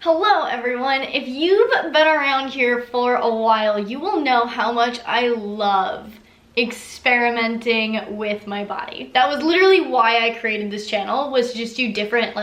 Hello everyone! If you've been around here for a while, you will know how much I love experimenting with my body. That was literally why I created this channel, was to just do different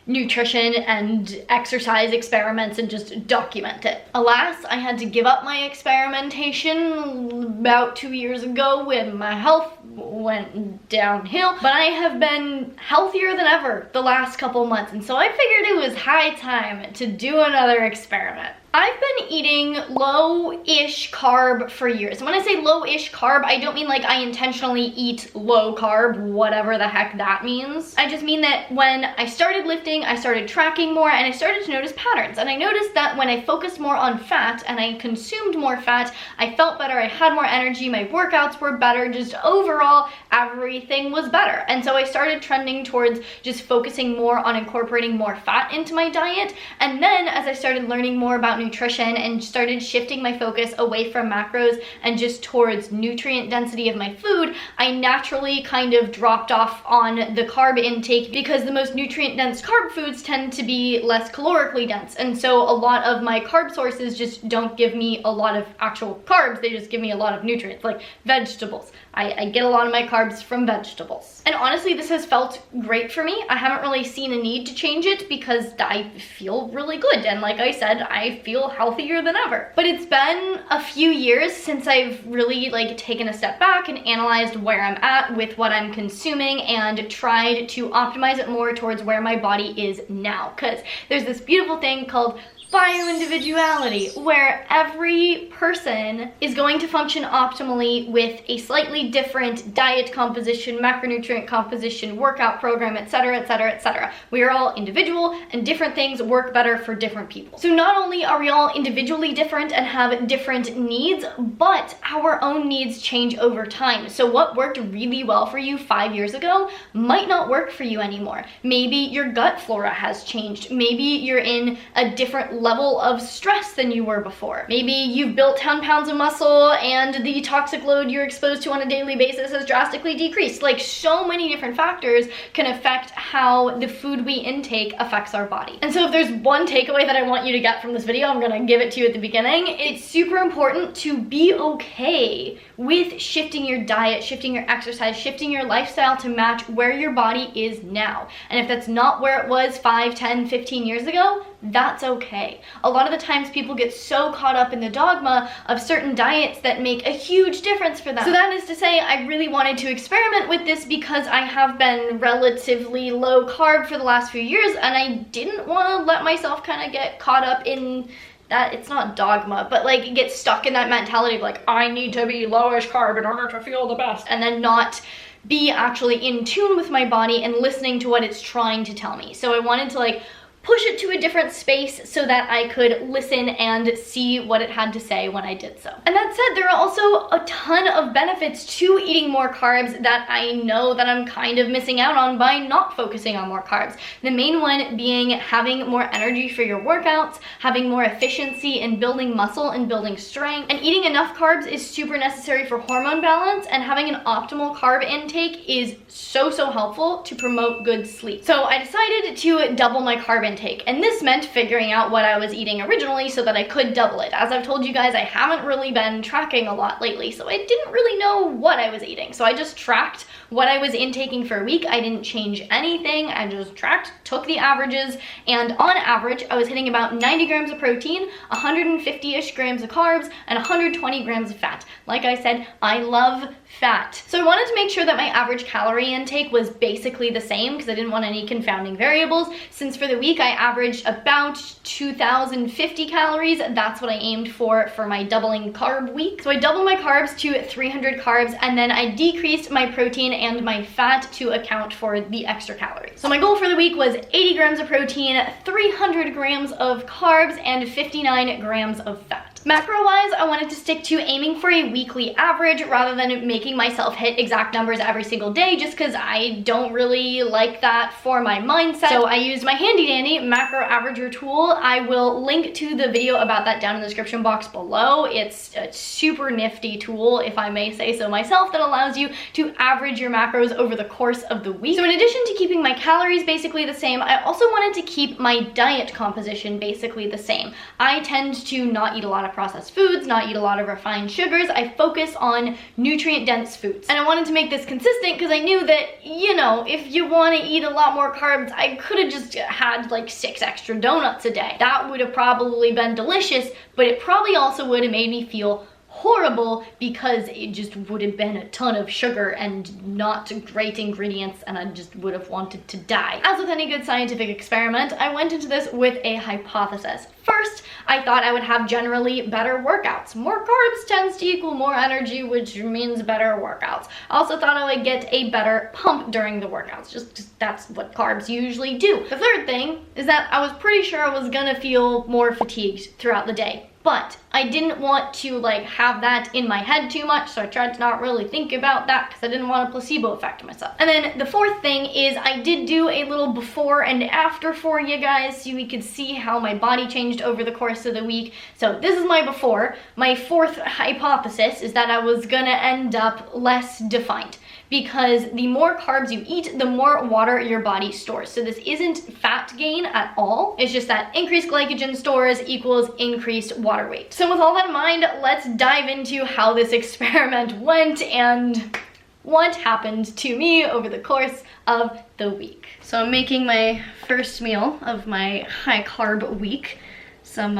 nutrition and exercise experiments and just document it. Alas, I had to give up my experimentation about 2 years ago when my health went downhill, but I have been healthier than ever the last couple months, and so I figured it was high time to do another experiment. I've been eating low-ish carb for years. And when I say low-ish carb, I don't mean like I intentionally eat low carb, whatever the heck that means. I just mean that when I started lifting, I started tracking more and I started to notice patterns. And I noticed that when I focused more on fat and I consumed more fat, I felt better, I had more energy, my workouts were better, just overall, everything was better. And so I started trending towards just focusing more on incorporating more fat into my diet. And then as I started learning more about nutrition and started shifting my focus away from macros and just towards nutrient density of my food, I naturally kind of dropped off on the carb intake because the most nutrient dense carb foods tend to be less calorically dense. And so a lot of my carb sources just don't give me a lot of actual carbs, they just give me a lot of nutrients, like vegetables. I get a lot of my carbs from vegetables. And honestly, this has felt great for me. I haven't really seen a need to change it because I feel really good. And like I said, I feel healthier than ever. But it's been a few years since I've really taken a step back and analyzed where I'm at with what I'm consuming and tried to optimize it more towards where my body is now. Because there's this beautiful thing called Bio-individuality, where every person is going to function optimally with a slightly different diet composition, macronutrient composition, workout program, etc., etc., etc. We are all individual and different things work better for different people. So not only are we all individually different and have different needs, but our own needs change over time. So what worked really well for you 5 years ago might not work for you anymore. Maybe your gut flora has changed. Maybe you're in a different level of stress than you were before. Maybe you've built 10 pounds of muscle and the toxic load you're exposed to on a daily basis has drastically decreased. So many different factors can affect how the food we intake affects our body. And so if there's one takeaway that I want you to get from this video, I'm gonna give it to you at the beginning. It's super important to be okay with shifting your diet, shifting your exercise, shifting your lifestyle to match where your body is now. And if that's not where it was 5, 10, 15 years ago, that's okay. A lot of the times people get so caught up in the dogma of certain diets that make a huge difference for them. So that is to say, I really wanted to experiment with this because I have been relatively low carb for the last few years and I didn't want to let myself kind of get caught up in that. It's not dogma, but get stuck in that mentality of I need to be lowish carb in order to feel the best, and then not be actually in tune with my body and listening to what it's trying to tell me. So I wanted to push it to a different space so that I could listen and see what it had to say when I did so. And that said, there are also a ton of benefits to eating more carbs that I know that I'm kind of missing out on by not focusing on more carbs. The main one being having more energy for your workouts, having more efficiency in building muscle and building strength, and eating enough carbs is super necessary for hormone balance, and having an optimal carb intake is so helpful to promote good sleep. So I decided to double my carb intake. And this meant figuring out what I was eating originally so that I could double it. As I've told you guys, I haven't really been tracking a lot lately, so I didn't really know what I was eating. So I just tracked what I was intaking for a week. I didn't change anything. I just tracked, took the averages, and on average, I was hitting about 90 grams of protein, 150-ish grams of carbs, and 120 grams of fat. Like I said, I love fat. So I wanted to make sure that my average calorie intake was basically the same because I didn't want any confounding variables. Since for the week I averaged about 2,050 calories, that's what I aimed for my doubling carb week. So I doubled my carbs to 300 carbs, and then I decreased my protein and my fat to account for the extra calories. So my goal for the week was 80 grams of protein, 300 grams of carbs, and 59 grams of fat. Macro-wise, I wanted to stick to aiming for a weekly average rather than making myself hit exact numbers every single day, just because I don't really like that for my mindset. So I used my handy dandy macro averager tool. I will link to the video about that down in the description box below. It's a super nifty tool, if I may say so myself, that allows you to average your macros over the course of the week. So in addition to keeping my calories basically the same, I also wanted to keep my diet composition basically the same. I tend to not eat a lot of processed foods, not eat a lot of refined sugars. I focus on nutrient-dense foods. And I wanted to make this consistent because I knew that, you know, if you want to eat a lot more carbs, I could have just had like 6 extra donuts a day. That would have probably been delicious, but it probably also would have made me feel horrible because it just would have been a ton of sugar and not great ingredients, and I just would have wanted to die. As with any good scientific experiment, I went into this with a hypothesis. First, I thought I would have generally better workouts. More carbs tends to equal more energy, which means better workouts. I also thought I would get a better pump during the workouts, just that's what carbs usually do. The third thing is that I was pretty sure I was gonna feel more fatigued throughout the day. But I didn't want to like have that in my head too much, so I tried to not really think about that because I didn't want a placebo effect to myself. And then the fourth thing is I did do a little before and after for you guys so we could see how my body changed over the course of the week. So this is my before. My fourth hypothesis is that I was gonna end up less defined, because the more carbs you eat, the more water your body stores. So this isn't fat gain at all. It's just that increased glycogen stores equals increased water weight. So with all that in mind, let's dive into how this experiment went and what happened to me over the course of the week. So I'm making my first meal of my high carb week. Some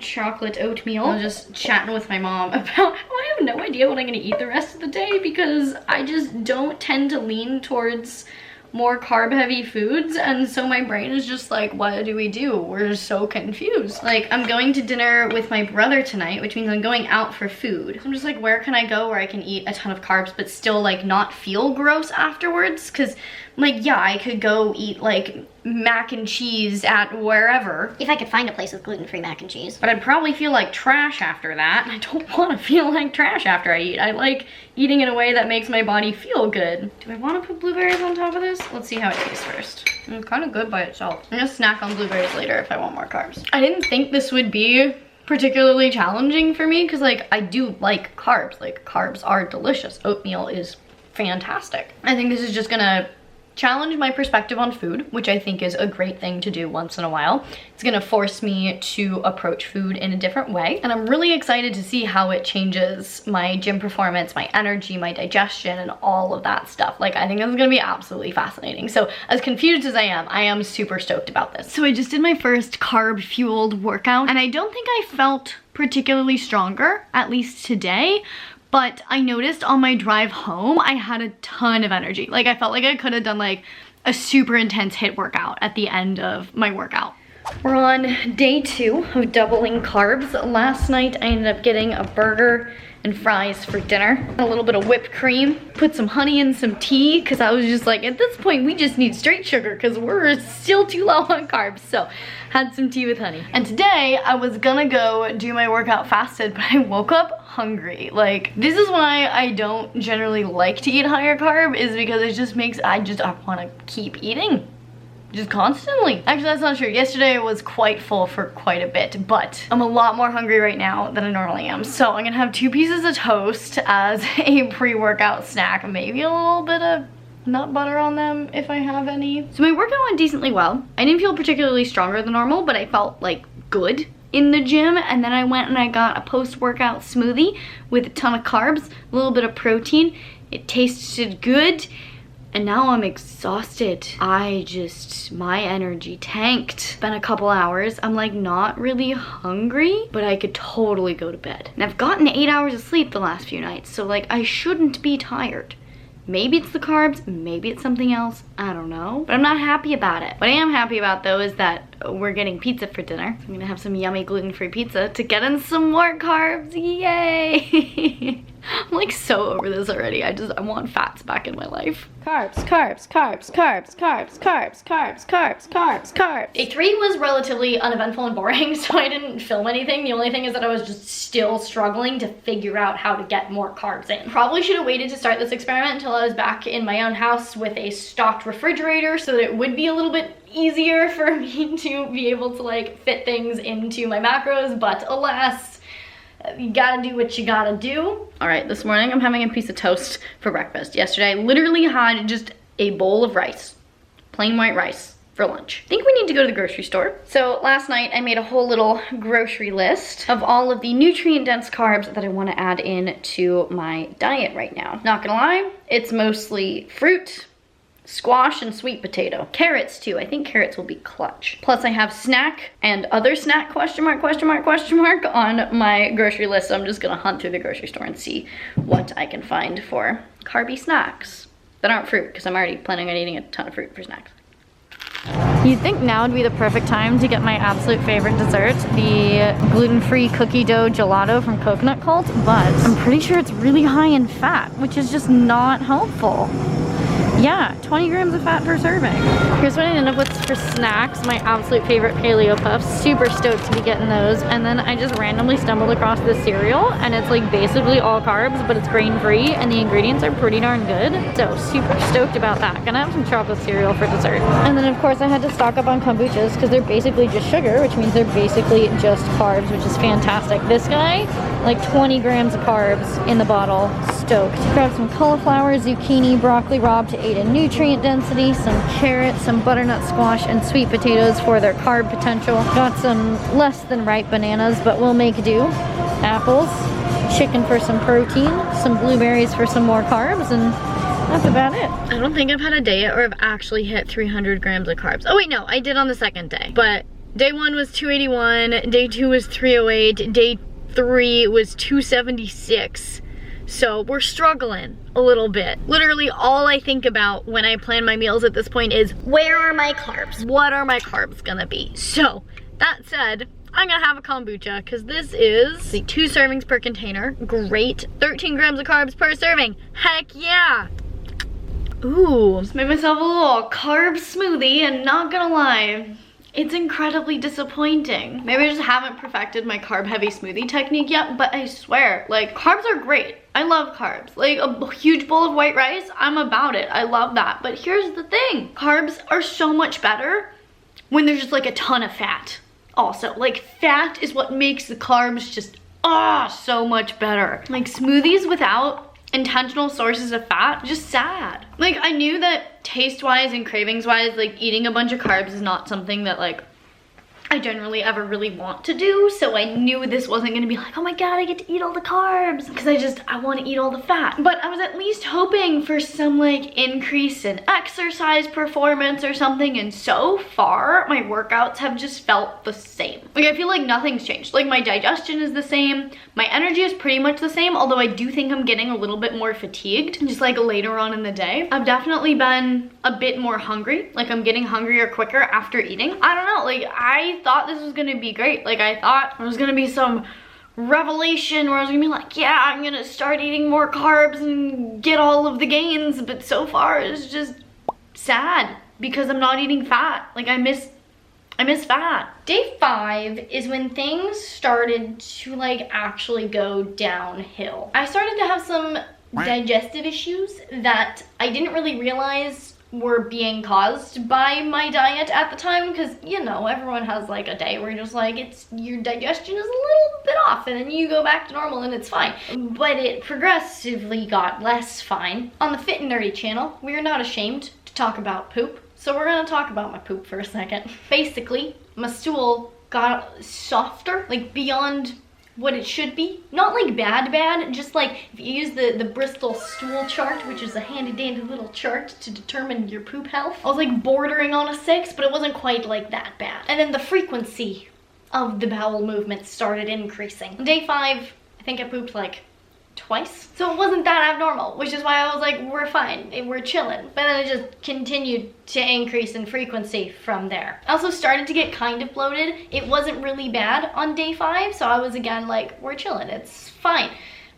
chocolate oatmeal. I was just chatting with my mom about how I have no idea what I'm gonna eat the rest of the day because I just don't tend to lean towards more carb heavy foods, and so my brain is just like, what do we do? We're so confused. Like, I'm going to dinner with my brother tonight, which means I'm going out for food. I'm just like, where can I go where I can eat a ton of carbs but still like not feel gross afterwards? Because like, yeah, I could go eat like mac and cheese at wherever. If I could find a place with gluten-free mac and cheese. But I'd probably feel like trash after that. I don't want to feel like trash after I eat. I like eating in a way that makes my body feel good. Do I want to put blueberries on top of this? Let's see how it tastes first. It's kind of good by itself. I'm gonna snack on blueberries later if I want more carbs. I didn't think this would be particularly challenging for me because like I do like carbs. Like carbs are delicious. Oatmeal is fantastic. I think this is just gonna challenge my perspective on food, which I think is a great thing to do once in a while. It's gonna force me to approach food in a different way, and I'm really excited to see how it changes my gym performance, my energy, my digestion, and all of that stuff. Like, I think this is gonna be absolutely fascinating. So as confused as I am super stoked about this. So I just did my first carb-fueled workout, and I don't think I felt particularly stronger, at least today. But I noticed on my drive home, I had a ton of energy. Like, I felt like I could have done like a super intense HIIT workout at the end of my workout. We're on day 2 of doubling carbs. Last night, I ended up getting a burger and fries for dinner. A little bit of whipped cream, put some honey in some tea, because I was just like, at this point, we just need straight sugar because we're still too low on carbs. So had some tea with honey. And today I was gonna go do my workout fasted, but I woke up hungry. Like, this is why I don't generally like to eat higher carb, is because it just makes, I wanna keep eating. Just constantly. Actually, that's not true. Yesterday I was quite full for quite a bit, but I'm a lot more hungry right now than I normally am. So I'm gonna have 2 pieces of toast as a pre-workout snack. Maybe a little bit of nut butter on them if I have any. So my workout went decently well. I didn't feel particularly stronger than normal, but I felt like good in the gym. And then I went and I got a post-workout smoothie with a ton of carbs, a little bit of protein. It tasted good. And now I'm exhausted. My energy tanked. It's been a couple hours. I'm like not really hungry, but I could totally go to bed. And I've gotten 8 hours of sleep the last few nights, so like I shouldn't be tired. Maybe it's the carbs, maybe it's something else, I don't know. But I'm not happy about it. What I am happy about though is that we're getting pizza for dinner. So I'm gonna have some yummy gluten-free pizza to get in some more carbs, yay! I'm like so over this already. I want fats back in my life. Carbs, carbs, carbs, carbs, carbs, carbs, carbs, carbs, carbs, carbs. Day 3 was relatively uneventful and boring, so I didn't film anything. The only thing is that I was just still struggling to figure out how to get more carbs in. Probably should have waited to start this experiment until I was back in my own house with a stocked refrigerator so that it would be a little bit easier for me to be able to like fit things into my macros, but alas, you gotta do what you gotta do. All right, this morning I'm having a piece of toast for breakfast. Yesterday I literally had just a bowl of rice, plain white rice, for lunch. I think we need to go to the grocery store. So last night I made a whole little grocery list of all of the nutrient-dense carbs that I want to add in to my diet right now. Not gonna lie, it's mostly fruit, squash, and sweet potato. Carrots too, I think carrots will be clutch. Plus I have snack and other snack question mark on my grocery list. So I'm just gonna hunt through the grocery store and see what I can find for carby snacks that aren't fruit, because I'm already planning on eating a ton of fruit for snacks. You'd think now would be the perfect time to get my absolute favorite dessert, the gluten-free cookie dough gelato from Coconut Cult, but I'm pretty sure it's really high in fat, which is just not helpful. Yeah, 20 grams of fat per serving. Here's what I ended up with for snacks. My absolute favorite paleo puffs. Super stoked to be getting those. And then I just randomly stumbled across this cereal, and it's like basically all carbs, but it's grain-free, and the ingredients are pretty darn good. So super stoked about that. Gonna have some chocolate cereal for dessert. And then of course I had to stock up on kombuchas because they're basically just sugar, which means they're basically just carbs, which is fantastic. This guy, like 20 grams of carbs in the bottle. Stoked. Grab some cauliflower, zucchini, broccoli rabe to aid in nutrient density, some carrots, some butternut squash, and sweet potatoes for their carb potential. Got some less than ripe bananas, but we'll make do. Apples, chicken for some protein, some blueberries for some more carbs, and that's about it. I don't think I've had a day yet where I've actually hit 300 grams of carbs. Oh wait, no, I did on the second day. But day 1 was 281, day 2 was 308, day 3 was 276. So we're struggling a little bit. Literally all I think about when I plan my meals at this point is, where are my carbs? What are my carbs gonna be? So that said, I'm gonna have a kombucha because this is the 2 servings per container. Great, 13 grams of carbs per serving. Heck yeah. Ooh, just made myself a little carb smoothie, and not gonna lie, it's incredibly disappointing. Maybe I just haven't perfected my carb heavy smoothie technique yet, but I swear, like, carbs are great. I love carbs. Like a huge bowl of white rice, I'm about it. I love that. But here's the thing. Carbs are so much better when there's just like a ton of fat. Also, like fat is what makes the carbs just, so much better. Like smoothies without intentional sources of fat, just sad. Like I knew that taste-wise and cravings-wise, like eating a bunch of carbs is not something that like I generally ever really want to do, so I knew this wasn't gonna be like, oh my god, I get to eat all the carbs, because I want to eat all the fat. But I was at least hoping for some like increase in exercise performance or something, and so far my workouts have just felt the same. Like I feel like nothing's changed. Like my digestion is the same, my energy is pretty much the same, although I do think I'm getting a little bit more fatigued, just like later on in the day. I've definitely been a bit more hungry, like I'm getting hungrier quicker after eating. I don't know, like I thought this was gonna be great. Like I thought there was gonna be some revelation where I was gonna be like, yeah, I'm gonna start eating more carbs and get all of the gains, but so far it's just sad because I'm not eating fat. Like I miss fat. Day 5 is when things started to like actually go downhill. I started to have some digestive issues that I didn't really realize were being caused by my diet at the time, because you know everyone has like a day where you're just like, your digestion is a little bit off and then you go back to normal and it's fine. But it progressively got less fine. On the Fit and Nerdy channel, we are not ashamed to talk about poop, so we're gonna talk about my poop for a second. Basically, my stool got softer, like beyond what it should be. Not like bad, just like if you use the Bristol stool chart, which is a handy dandy little chart to determine your poop health. I was like bordering on a 6, but it wasn't quite like that bad. And then the frequency of the bowel movements started increasing. On day 5, I think I pooped like twice. So it wasn't that abnormal, which is why I was like, we're fine, we're chilling. But then it just continued to increase in frequency from there. I also started to get kind of bloated. It wasn't really bad on day 5, so I was again like, we're chilling, it's fine.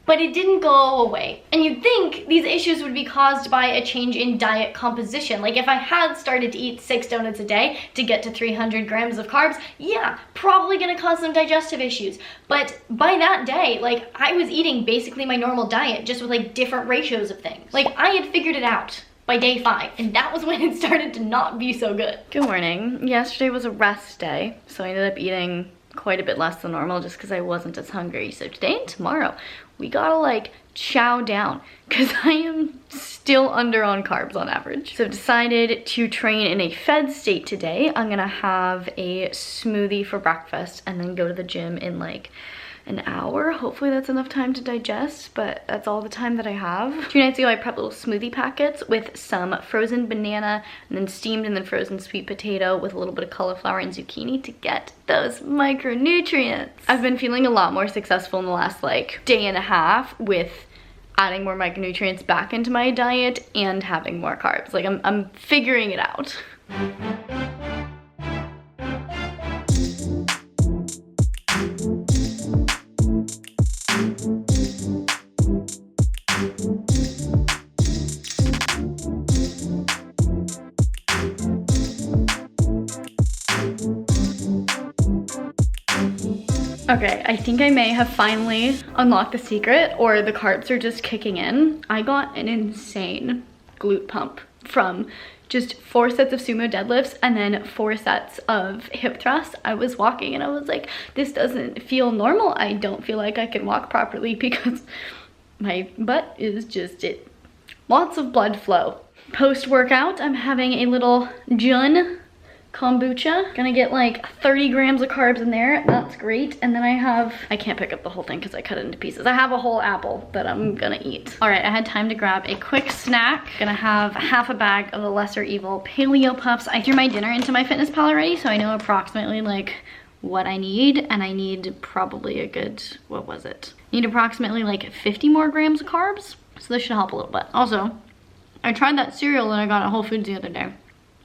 but it didn't go away. And you'd think these issues would be caused by a change in diet composition. Like if I had started to eat 6 donuts a day to get to 300 grams of carbs, yeah, probably gonna cause some digestive issues. But by that day, like I was eating basically my normal diet, just with like different ratios of things. Like I had figured it out by day 5, and that was when it started to not be so good. Good morning. Yesterday was a rest day, so I ended up eating quite a bit less than normal just because I wasn't as hungry. So today and tomorrow, we gotta like chow down because I am still under on carbs on average. So I've decided to train in a fed state today. I'm gonna have a smoothie for breakfast and then go to the gym in like an hour. Hopefully that's enough time to digest, but that's all the time that I have. 2 nights ago I prepped little smoothie packets with some frozen banana and then steamed and then frozen sweet potato with a little bit of cauliflower and zucchini to get those micronutrients. I've been feeling a lot more successful in the last like day and a half with adding more micronutrients back into my diet and having more carbs. Like I'm figuring it out. Okay, I think I may have finally unlocked the secret, or the carbs are just kicking in. I got an insane glute pump from just 4 sets of sumo deadlifts and then 4 sets of hip thrusts. I was walking and I was like, this doesn't feel normal. I don't feel like I can walk properly because my butt is just lots of blood flow. Post-workout, I'm having a little Jun kombucha. Gonna get like 30 grams of carbs in there. That's great. And then I can't pick up the whole thing because I cut it into pieces. I have a whole apple that I'm gonna eat. All right, I had time to grab a quick snack. Gonna have half a bag of the lesser evil paleo puffs. I threw my dinner into my fitness pal already, so I know approximately like what I need, and I need probably a good, what was it? Need approximately like 50 more grams of carbs. So this should help a little bit. Also, I tried that cereal that I got at Whole Foods the other day.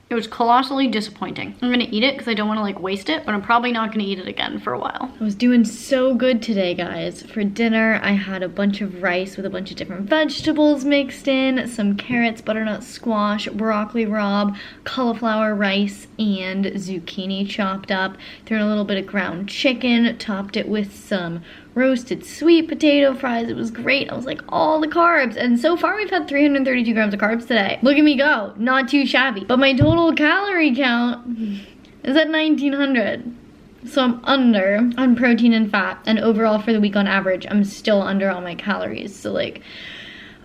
It was colossally disappointing. I'm gonna eat it because I don't want to like waste it, but I'm probably not gonna eat it again for a while. I was doing so good today, guys. For dinner, I had a bunch of rice with a bunch of different vegetables mixed in, some carrots, butternut squash, broccoli rabe, cauliflower rice, and zucchini chopped up. Threw in a little bit of ground chicken, topped it with some roasted sweet potato fries. It was great. I was like, all the carbs. And so far we've had 332 grams of carbs today. Look at me go. Not too shabby. But my total calorie count is at 1900. So I'm under on protein and fat. And overall for the week on average, I'm still under on my calories. So like,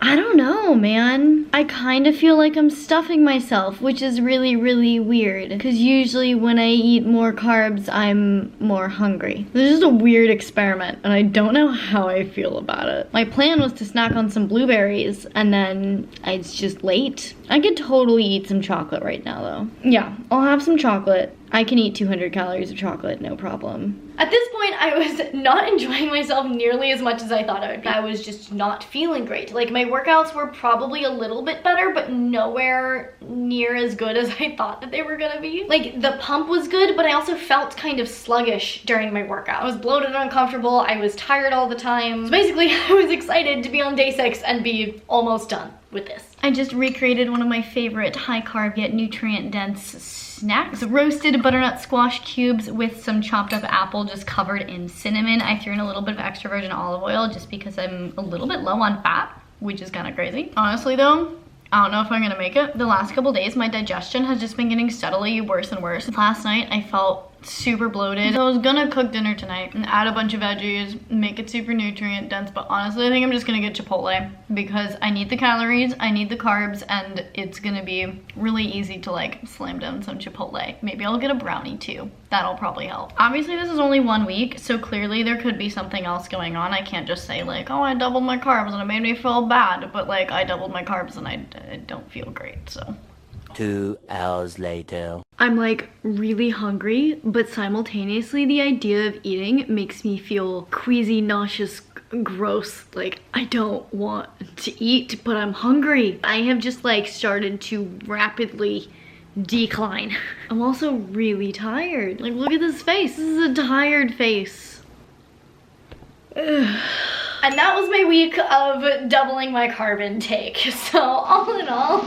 I don't know, man. I kind of feel like I'm stuffing myself, which is really, really weird. Because usually when I eat more carbs, I'm more hungry. This is a weird experiment, and I don't know how I feel about it. My plan was to snack on some blueberries, and then it's just late. I could totally eat some chocolate right now, though. Yeah, I'll have some chocolate. I can eat 200 calories of chocolate, no problem. At this point, I was not enjoying myself nearly as much as I thought I would be. I was just not feeling great. Like, my workouts were probably a little bit better, but nowhere near as good as I thought that they were gonna be. Like, the pump was good, but I also felt kind of sluggish during my workout. I was bloated and uncomfortable. I was tired all the time. So basically, I was excited to be on day 6 and be almost done with this. I just recreated one of my favorite high carb yet nutrient dense snacks. Roasted butternut squash cubes with some chopped up apple just covered in cinnamon. I threw in a little bit of extra virgin olive oil just because I'm a little bit low on fat, which is kind of crazy. Honestly though, I don't know if I'm gonna make it. The last couple days, my digestion has just been getting steadily worse and worse. Last night, I felt super bloated. So I was gonna cook dinner tonight and add a bunch of veggies, make it super nutrient dense, but honestly, I think I'm just gonna get Chipotle because I need the calories, I need the carbs, and it's gonna be really easy to like slam down some Chipotle. Maybe I'll get a brownie too. That'll probably help. Obviously, this is only 1 week, so clearly there could be something else going on. I can't just say like, oh, I doubled my carbs and it made me feel bad, but like I doubled my carbs and I don't feel great, so. 2 hours later. I'm like really hungry, but simultaneously the idea of eating makes me feel queasy, nauseous, gross. Like I don't want to eat, but I'm hungry. I have just like started to rapidly decline. I'm also really tired. Like look at this face. This is a tired face. Ugh. And that was my week of doubling my carb intake. So all in all,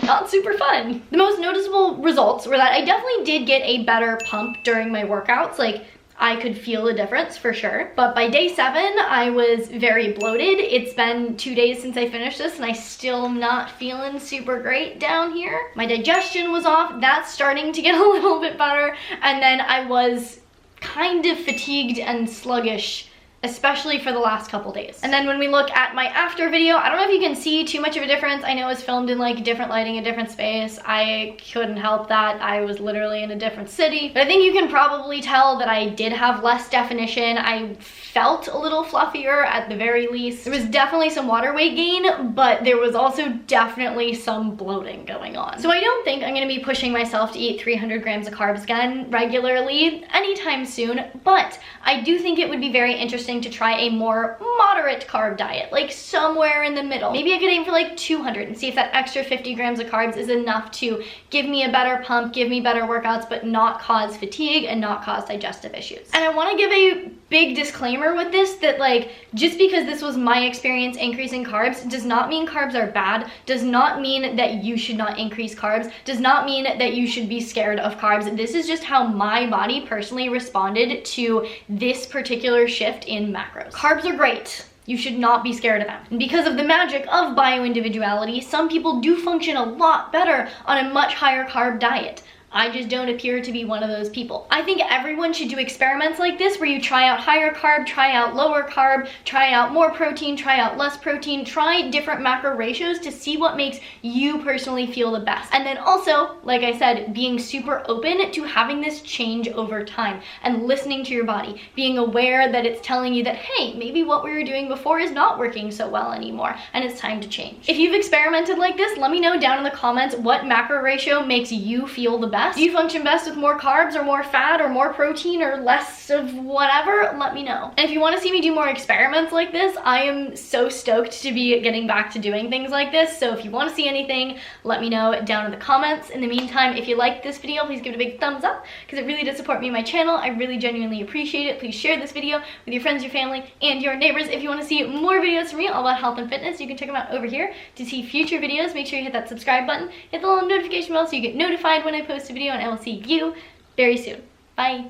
not super fun. The most noticeable results were that I definitely did get a better pump during my workouts. Like, I could feel a difference for sure. But by day 7, I was very bloated. It's been 2 days since I finished this and I still am not feeling super great down here. My digestion was off. That's starting to get a little bit better. And then I was kind of fatigued and sluggish, especially for the last couple days. And then when we look at my after video, I don't know if you can see too much of a difference. I know it was filmed in like different lighting, a different space. I couldn't help that. I was literally in a different city. But I think you can probably tell that I did have less definition. I felt a little fluffier at the very least. There was definitely some water weight gain, but there was also definitely some bloating going on. So I don't think I'm gonna be pushing myself to eat 300 grams of carbs again regularly anytime soon, but I do think it would be very interesting to try a more moderate carb diet, like somewhere in the middle. Maybe I could aim for like 200 and see if that extra 50 grams of carbs is enough to give me a better pump, give me better workouts, but not cause fatigue and not cause digestive issues. And I want to give a big disclaimer with this that like, just because this was my experience increasing carbs does not mean carbs are bad, does not mean that you should not increase carbs, does not mean that you should be scared of carbs. This is just how my body personally responded to this particular shift in macros. Carbs are great. You should not be scared of them. And because of the magic of bio-individuality, some people do function a lot better on a much higher carb diet. I just don't appear to be one of those people. I think everyone should do experiments like this where you try out higher carb, try out lower carb, try out more protein, try out less protein, try different macro ratios to see what makes you personally feel the best. And then also, like I said, being super open to having this change over time and listening to your body, being aware that it's telling you that, hey, maybe what we were doing before is not working so well anymore and it's time to change. If you've experimented like this, let me know down in the comments what macro ratio makes you feel the best. Do you function best with more carbs or more fat or more protein or less of whatever? Let me know. And if you want to see me do more experiments like this, I am so stoked to be getting back to doing things like this. So if you want to see anything, let me know down in the comments. In the meantime, if you liked this video, please give it a big thumbs up because it really does support me and my channel. I really genuinely appreciate it. Please share this video with your friends, your family, and your neighbors. If you want to see more videos from me all about health and fitness, you can check them out over here. To see future videos, make sure you hit that subscribe button, hit the little notification bell so you get notified when I post a video, and I will see you very soon. Bye.